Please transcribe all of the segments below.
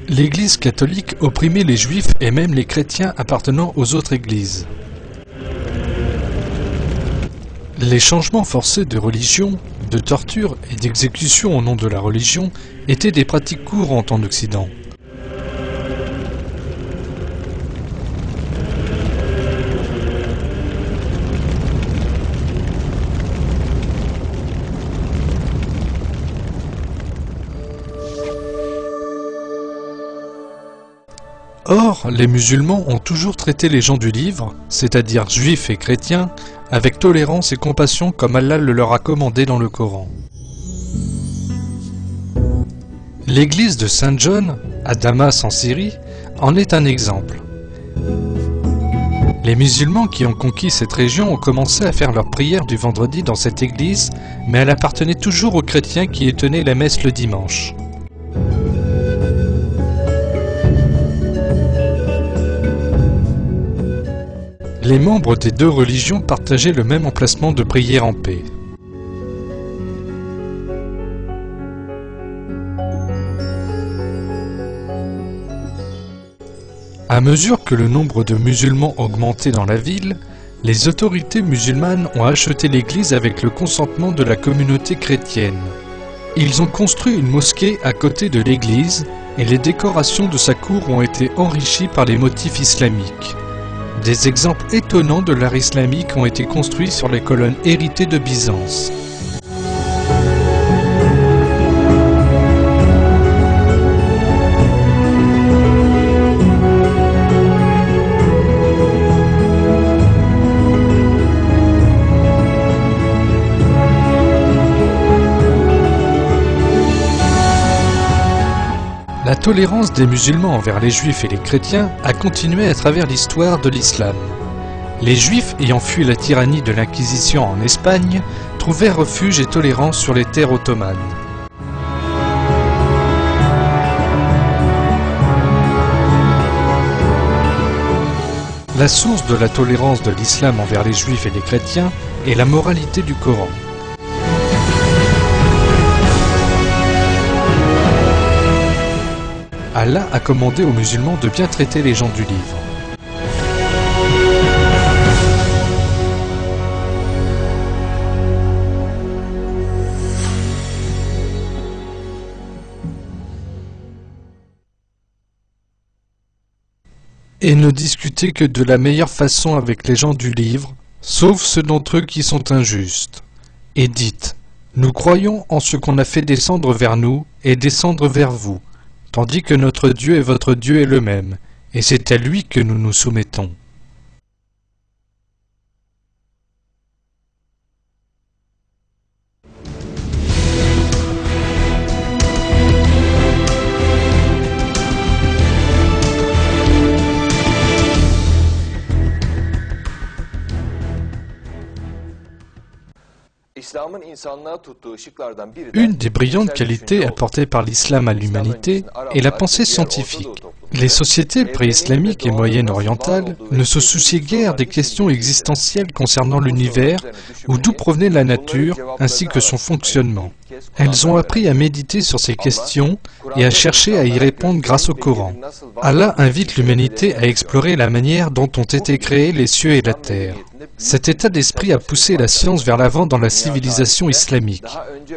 L'Église catholique opprimait les Juifs et même les chrétiens appartenant aux autres églises. Les changements forcés de religion, de torture et d'exécution au nom de la religion étaient des pratiques courantes en Occident. Or, les musulmans ont toujours traité les gens du livre, c'est-à-dire juifs et chrétiens, avec tolérance et compassion comme Allah le leur a commandé dans le Coran. L'église de Saint John, à Damas en Syrie, en est un exemple. Les musulmans qui ont conquis cette région ont commencé à faire leur prière du vendredi dans cette église, mais elle appartenait toujours aux chrétiens qui y tenaient la messe le dimanche. Les membres des deux religions partageaient le même emplacement de prière en paix. À mesure que le nombre de musulmans augmentait dans la ville, les autorités musulmanes ont acheté l'église avec le consentement de la communauté chrétienne. Ils ont construit une mosquée à côté de l'église et les décorations de sa cour ont été enrichies par les motifs islamiques. Des exemples étonnants de l'art islamique ont été construits sur les colonnes héritées de Byzance. La tolérance des musulmans envers les juifs et les chrétiens a continué à travers l'histoire de l'islam. Les juifs ayant fui la tyrannie de l'Inquisition en Espagne trouvèrent refuge et tolérance sur les terres ottomanes. La source de la tolérance de l'islam envers les juifs et les chrétiens est la moralité du Coran. Allah a commandé aux musulmans de bien traiter les gens du livre. Et ne discutez que de la meilleure façon avec les gens du livre, sauf ceux d'entre eux qui sont injustes. Et dites, nous croyons en ce qu'on a fait descendre vers nous et descendre vers vous, tandis que notre Dieu et votre Dieu est le même, et c'est à lui que nous nous soumettons. Une des brillantes qualités apportées par l'islam à l'humanité est la pensée scientifique. Les sociétés pré-islamiques et moyen-orientales ne se souciaient guère des questions existentielles concernant l'univers ou d'où provenait la nature ainsi que son fonctionnement. Elles ont appris à méditer sur ces questions et à chercher à y répondre grâce au Coran. Allah invite l'humanité à explorer la manière dont ont été créés les cieux et la terre. Cet état d'esprit a poussé la science vers l'avant dans la civilisation islamique.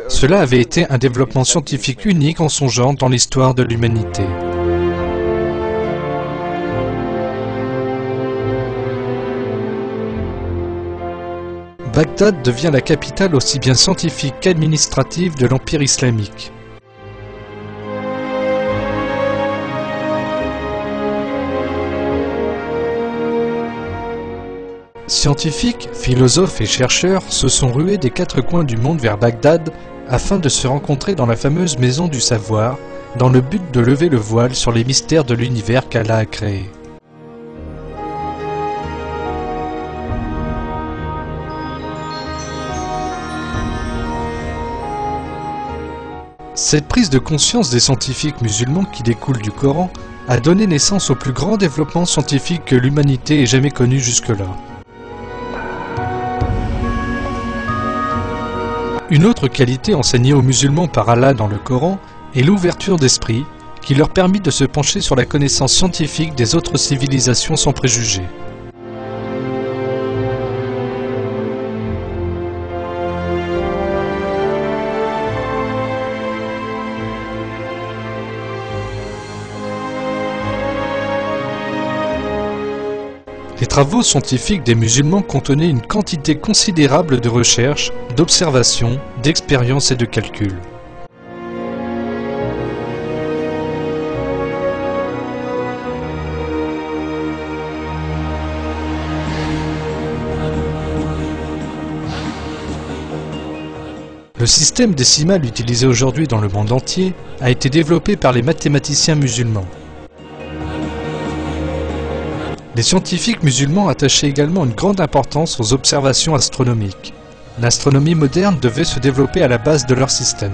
Cela avait été un développement scientifique unique en son genre dans l'histoire de l'humanité. Bagdad devient la capitale aussi bien scientifique qu'administrative de l'Empire islamique. Scientifiques, philosophes et chercheurs se sont rués des quatre coins du monde vers Bagdad afin de se rencontrer dans la fameuse maison du savoir, dans le but de lever le voile sur les mystères de l'univers qu'Allah a créé. Cette prise de conscience des scientifiques musulmans qui découle du Coran a donné naissance au plus grand développement scientifique que l'humanité ait jamais connu jusque-là. Une autre qualité enseignée aux musulmans par Allah dans le Coran est l'ouverture d'esprit, qui leur permit de se pencher sur la connaissance scientifique des autres civilisations sans préjugés. Les travaux scientifiques des musulmans contenaient une quantité considérable de recherches, d'observations, d'expériences et de calculs. Le système décimal utilisé aujourd'hui dans le monde entier a été développé par les mathématiciens musulmans. Les scientifiques musulmans attachaient également une grande importance aux observations astronomiques. L'astronomie moderne devait se développer à la base de leur système.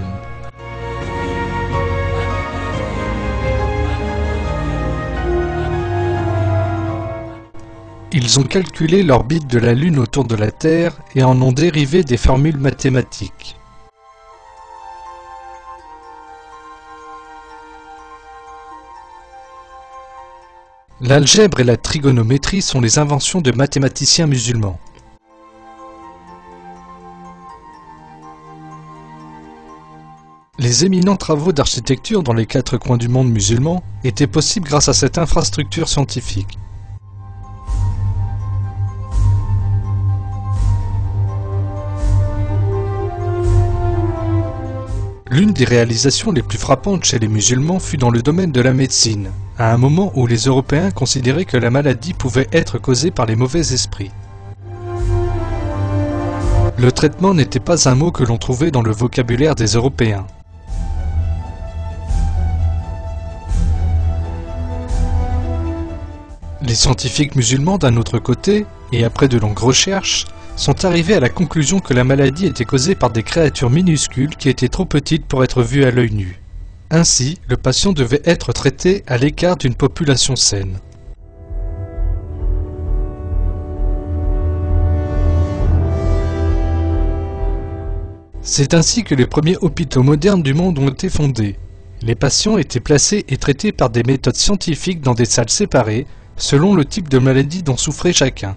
Ils ont calculé l'orbite de la Lune autour de la Terre et en ont dérivé des formules mathématiques. L'algèbre et la trigonométrie sont les inventions de mathématiciens musulmans. Les éminents travaux d'architecture dans les 4 coins du monde musulman étaient possibles grâce à cette infrastructure scientifique. L'une des réalisations les plus frappantes chez les musulmans fut dans le domaine de la médecine, à un moment où les Européens considéraient que la maladie pouvait être causée par les mauvais esprits. Le traitement n'était pas un mot que l'on trouvait dans le vocabulaire des Européens. Les scientifiques musulmans, d'un autre côté, et après de longues recherches, sont arrivés à la conclusion que la maladie était causée par des créatures minuscules qui étaient trop petites pour être vues à l'œil nu. Ainsi, le patient devait être traité à l'écart d'une population saine. C'est ainsi que les premiers hôpitaux modernes du monde ont été fondés. Les patients étaient placés et traités par des méthodes scientifiques dans des salles séparées, selon le type de maladie dont souffrait chacun.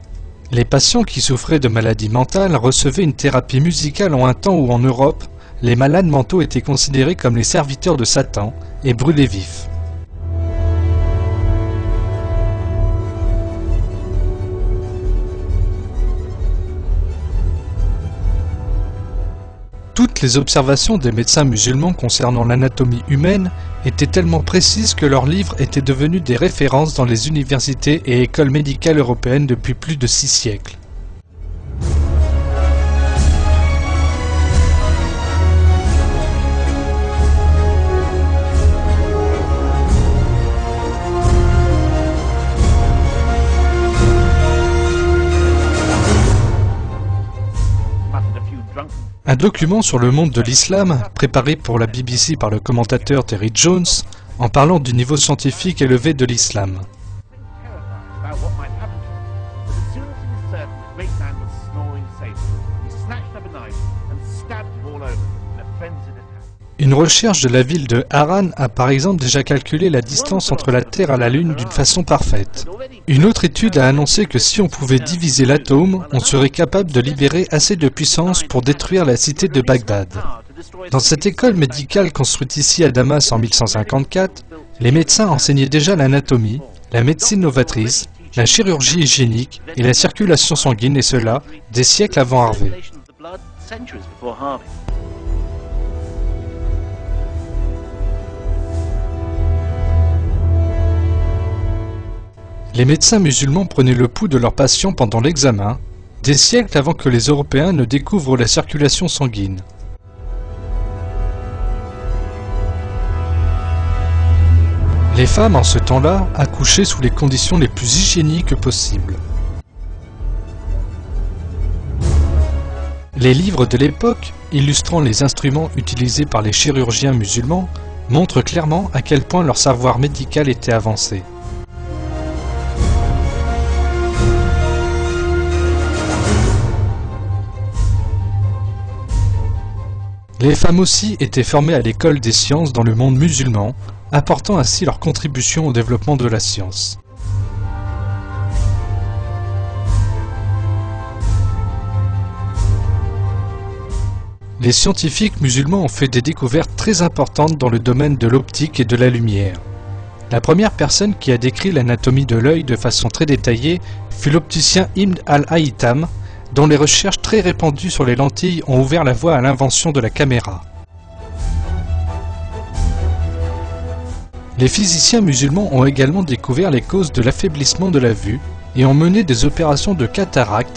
Les patients qui souffraient de maladies mentales recevaient une thérapie musicale en un temps où en Europe, les malades mentaux étaient considérés comme les serviteurs de Satan et brûlés vifs. Toutes les observations des médecins musulmans concernant l'anatomie humaine étaient tellement précises que leurs livres étaient devenus des références dans les universités et écoles médicales européennes depuis plus de 6 siècles. Un document sur le monde de l'islam, préparé pour la BBC par le commentateur Terry Jones, en parlant du niveau scientifique élevé de l'islam. Une recherche de la ville de Haran a par exemple déjà calculé la distance entre la Terre et la Lune d'une façon parfaite. Une autre étude a annoncé que si on pouvait diviser l'atome, on serait capable de libérer assez de puissance pour détruire la cité de Bagdad. Dans cette école médicale construite ici à Damas en 1154, les médecins enseignaient déjà l'anatomie, la médecine novatrice, la chirurgie hygiénique et la circulation sanguine, et cela des siècles avant Harvey. Les médecins musulmans prenaient le pouls de leurs patients pendant l'examen, des siècles avant que les Européens ne découvrent la circulation sanguine. Les femmes, en ce temps-là, accouchaient sous les conditions les plus hygiéniques possibles. Les livres de l'époque, illustrant les instruments utilisés par les chirurgiens musulmans, montrent clairement à quel point leur savoir médical était avancé. Les femmes aussi étaient formées à l'école des sciences dans le monde musulman, apportant ainsi leur contribution au développement de la science. Les scientifiques musulmans ont fait des découvertes très importantes dans le domaine de l'optique et de la lumière. La première personne qui a décrit l'anatomie de l'œil de façon très détaillée fut l'opticien Ibn al-Haytham, dont les recherches très répandues sur les lentilles ont ouvert la voie à l'invention de la caméra. Les physiciens musulmans ont également découvert les causes de l'affaiblissement de la vue et ont mené des opérations de cataracte